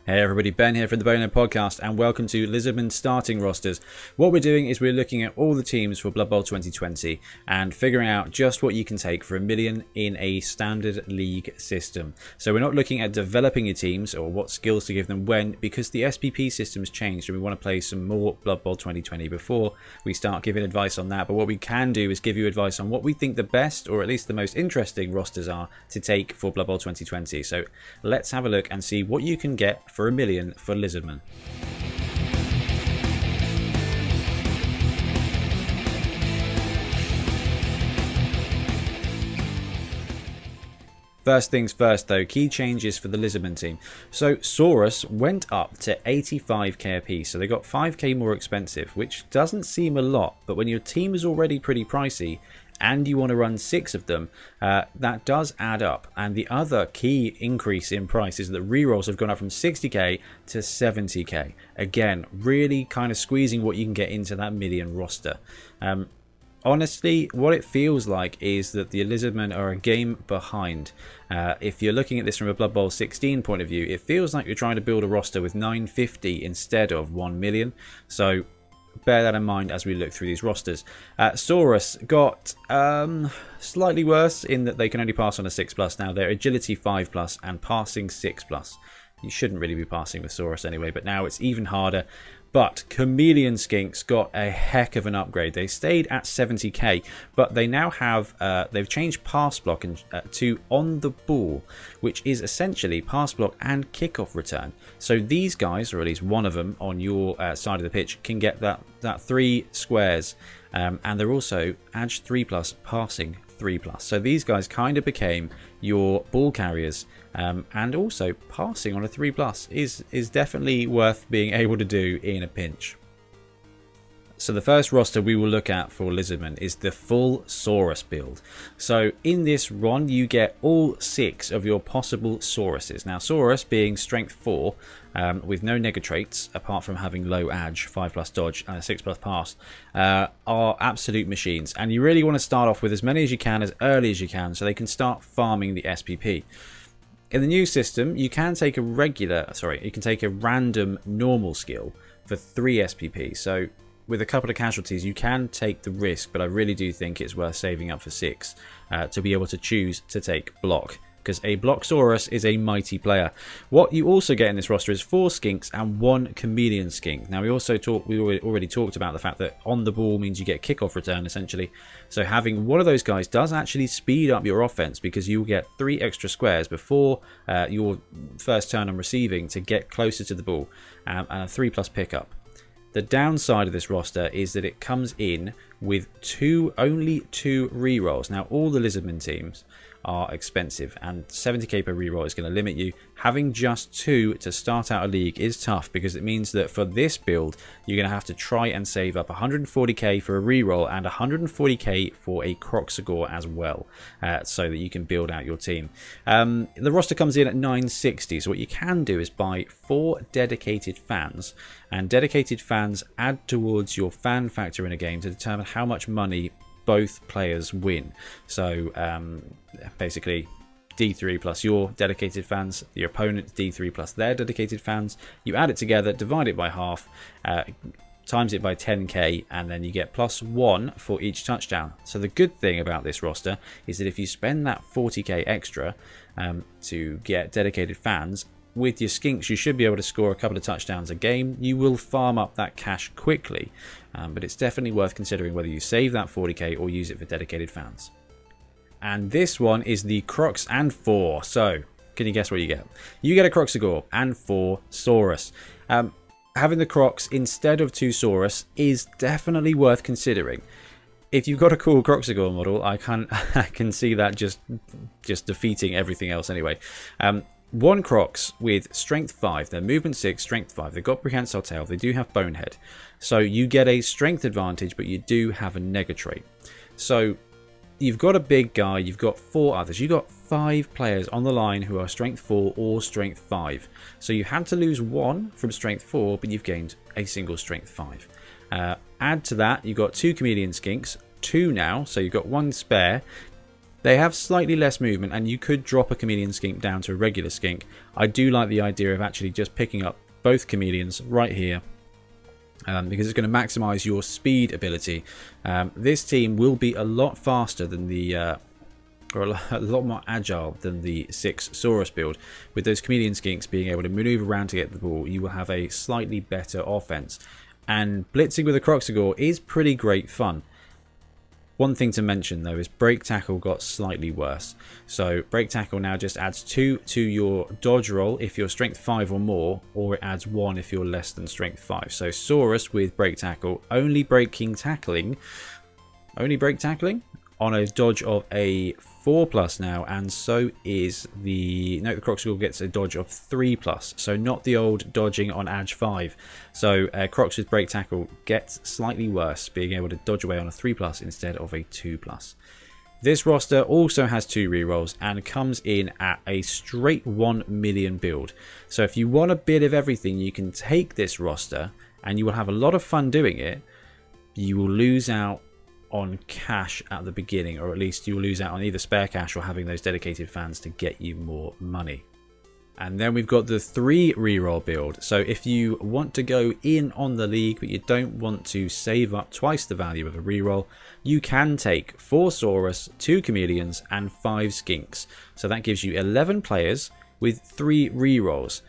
Hey everybody, Ben here from the Bonehead podcast and welcome to Lizardmen starting rosters. What we're doing is we're looking at all the teams for Blood Bowl 2020 and figuring out just what you can take for $1 million in a standard league system. So we're not looking at developing your teams or what skills to give them when, because the SPP system's changed and we want to play some more Blood Bowl 2020 before we start giving advice on that. But what we can do is give you advice on what we think the best or at least the most interesting rosters are to take for Blood Bowl 2020. So let's have a look and see what you can get for $1 million for Lizardmen. First things first though, key changes for the Lizardmen team. So Saurus went up to 85k a piece, so they got 5k more expensive, which doesn't seem a lot, but when your team is already pretty pricey and you want to run 6 of them, that does add up. And the other key increase in price is that rerolls have gone up from 60k to 70k. Again, really kind of squeezing what you can get into that million roster. Honestly, what it feels like is that the Lizardmen are a game behind. If you're looking at this from a Blood Bowl 16 point of view, it feels like you're trying to build a roster with 950 instead of 1 million. So bear that in mind as we look through these rosters. Saurus got slightly worse in that they can only pass on a 6+. Now they're agility 5+ and passing 6+. You shouldn't really be passing with Saurus anyway, but now it's even harder. But Chameleon Skinks got a heck of an upgrade. They stayed at 70k, but they now have, they've changed pass block to on the ball, which is essentially pass block and kickoff return. So these guys, or at least one of them on your side of the pitch, can get that 3 squares. And they're also Edge 3+, passing 3+. So these guys kind of became your ball carriers, and also passing on a 3+ is definitely worth being able to do in a pinch. So the first roster we will look at for Lizardmen is the full Saurus build. So in this run you get all 6 of your possible Sauruses. Now Saurus being strength 4 with no nega traits apart from having low edge, 5+ dodge and a 6+ pass, are absolute machines, and you really want to start off with as many as you can as early as you can so they can start farming the SPP. In the new system you can take a random normal skill for 3 SPP. So with a couple of casualties you can take the risk, but I really do think it's worth saving up for 6 to be able to choose to take block, because a block Saurus is a mighty player. What you also get in this roster is 4 skinks and 1 chameleon skink. Now we already talked about the fact that on the ball means you get kickoff return essentially. So having one of those guys does actually speed up your offense, because you'll get 3 extra squares before your first turn on receiving to get closer to the ball, and a 3+ pickup. The downside of this roster is that it comes in with only 2 rerolls. Now all the Lizardmen teams are expensive and 70k per reroll is going to limit you. Having just 2 to start out a league is tough, because it means that for this build you're going to have to try and save up 140k for a reroll and 140k for a Krox Four as well, so that you can build out your team. The roster comes in at 960, so what you can do is buy 4 dedicated fans, and dedicated fans add towards your fan factor in a game to determine how much money both players win. So basically D3 plus your dedicated fans, your opponent's D3 plus their dedicated fans, you add it together, divide it by half, times it by 10k, and then you get +1 for each touchdown. So the good thing about this roster is that if you spend that 40k extra to get dedicated fans, with your skinks you should be able to score a couple of touchdowns a game. You will farm up that cash quickly, but it's definitely worth considering whether you save that 40k or use it for dedicated fans. And this one is the Krox Four. So can you guess what you get? You get a Krox Four and 4 Saurus. Having the Krox instead of 2 Saurus is definitely worth considering. If you've got a cool Krox Four model, I can see that just defeating everything else anyway. 1 Krox with strength 5, they're movement 6, strength 5, they've got prehensile tail, they do have Bonehead. So you get a strength advantage, but you do have a nega trait. So you've got a big guy, you've got 4 others, you've got 5 players on the line who are strength 4 or strength 5. So you had to lose 1 from strength 4, but you've gained a single strength 5. Add to that, you've got 2 chameleon skinks, 2 now, so you've got 1 spare. They have slightly less movement, and you could drop a chameleon skink down to a regular skink. I do like the idea of actually just picking up both chameleons right here, because it's going to maximize your speed ability. This team will be a lot faster than the or a lot more agile than the 6 Saurus build. With those chameleon skinks being able to maneuver around to get the ball, you will have a slightly better offense. And blitzing with a Krox Four is pretty great fun. One thing to mention though is break tackle got slightly worse. So break tackle now just adds 2 to your dodge roll if you're strength 5 or more, or it adds 1 if you're less than strength 5. So Saurus with break tackle only break tackling on a dodge of a 4+ now, and so is the Krox Four gets a dodge of 3+, so not the old dodging on Edge 5. So Krox with break tackle gets slightly worse, being able to dodge away on a 3+ instead of a 2+. This roster also has 2 rerolls and comes in at a straight 1 million build. So if you want a bit of everything, you can take this roster and you will have a lot of fun doing it. You will lose out on cash at the beginning, or at least you'll lose out on either spare cash or having those dedicated fans to get you more money. And then we've got the 3 reroll build. So if you want to go in on the league but you don't want to save up twice the value of a reroll, you can take 4 Saurus, 2 chameleons and 5 skinks. So that gives you 11 players with 3 rerolls.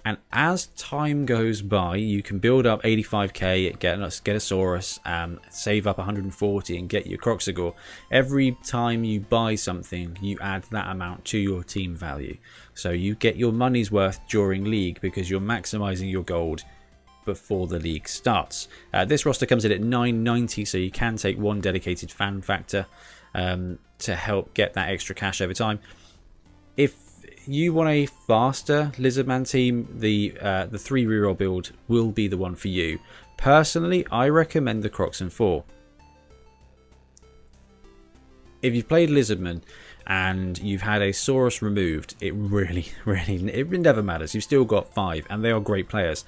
And as time goes by, you can build up 85k, get a Saurus, save up 140 and get your Krox Four. Every time you buy something, you add that amount to your team value. So you get your money's worth during league because you're maximizing your gold before the league starts. This roster comes in at 990, so you can take 1 dedicated fan factor to help get that extra cash over time. If you want a faster Lizardman team, the 3 reroll build will be the one for you. Personally, I recommend the Krox Four. If you've played Lizardman and you've had a Saurus removed, it never matters. You've still got 5 and they are great players.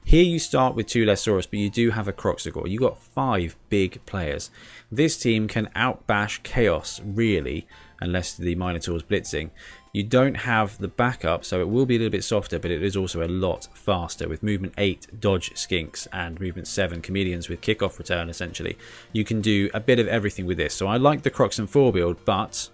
Here you start with 2 less Saurus, but you do have a Krox Four. You've got 5 big players. This team can outbash Chaos, really, unless the Minotaur's blitzing. You don't have the backup, so it will be a little bit softer, but it is also a lot faster with movement 8 dodge skinks and movement 7 chameleons with kickoff return. Essentially, you can do a bit of everything with this. So I like the Krox Four build, but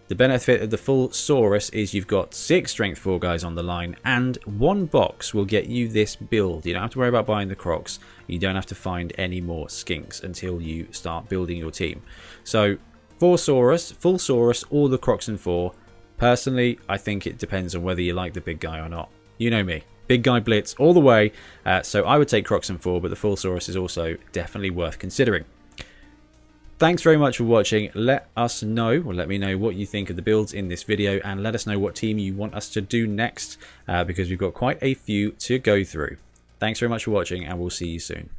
the benefit of the full Saurus is you've got 6 strength 4 guys on the line, and 1 box will get you this build. You don't have to worry about buying the Krox. You don't have to find any more skinks until you start building your team. So 4 Saurus, full Saurus, or the Krox Four. Personally, I think it depends on whether you like the big guy or not. You know me, big guy blitz all the way. So I would take Krox Four, but the full Saurus is also definitely worth considering. Thanks very much for watching. Let us know, or let me know what you think of the builds in this video, and let us know what team you want us to do next, because we've got quite a few to go through. Thanks very much for watching, and we'll see you soon.